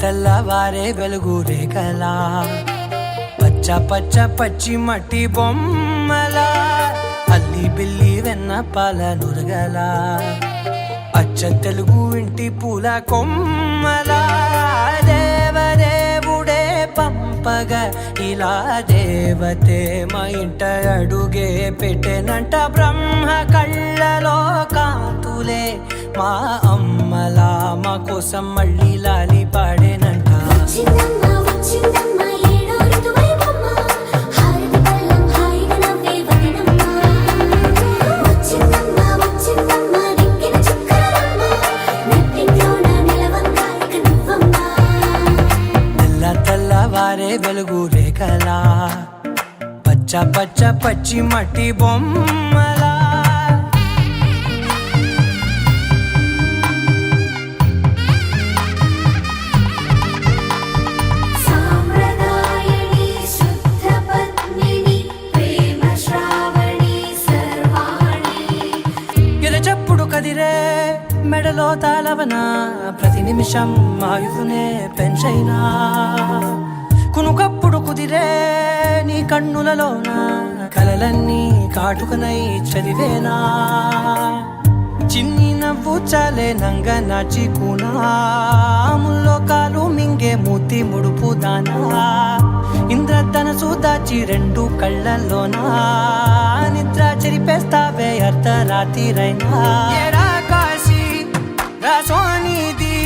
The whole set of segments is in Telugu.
తెల్లవారే వెలుగు రేఖలా పచ్చ పచ్చ పచ్చి మట్టి బొమ్మలా అల్లి బిల్లి వెన్న పాల నురగలా అచ్చ తెలుగు ఇంటి పూల కొమ్మలా దేవదేవుడే పంపగా ఇలా దేవతే మా ఇంట అడుగే పెట్టెనంట బ్రహ్మ కళ్ళలో కాంతులే మా అమ్మలా మా కోసం మళ్ళీ లాలి పాడేనంట. తెల్లవారే వెలుగు రేఖలా పచ్చ పచ్చ పచ్చి మట్టి బొమ్మలా ఎరచప్పుడు కదిరే మెడలో తాళవన ప్రతి నిమిషం ఆయుధునే పెంచైనా కునుకప్పుడు కుదిరే నీ కన్నులలోన కలలన్నీ కాటుకనై చదివేనా చిన్ని నవ్వు చాలే నంగ నాచి కూనాముల్లో కాలు మింగే మూతి ముడుపు దానా ఇంద్రధనసు దాచి రెండు కళ్ళల్లోనా నిద్ర చెరిపేస్తావే అర్ధరాత్రిరైనా ఏరా కాశీ రా సోనిది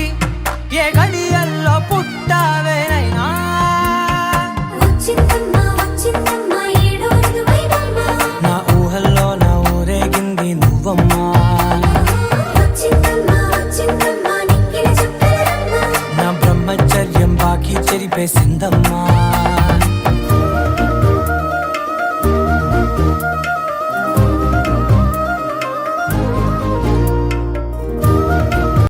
ఏ గడియల్లో పుట్టావేనైనా నా ఊహల్లో నా ఊరేగింది నువ్వమ్మా నా బ్రహ్మచర్యం బాకీ చెరిపేసిందమ్మా.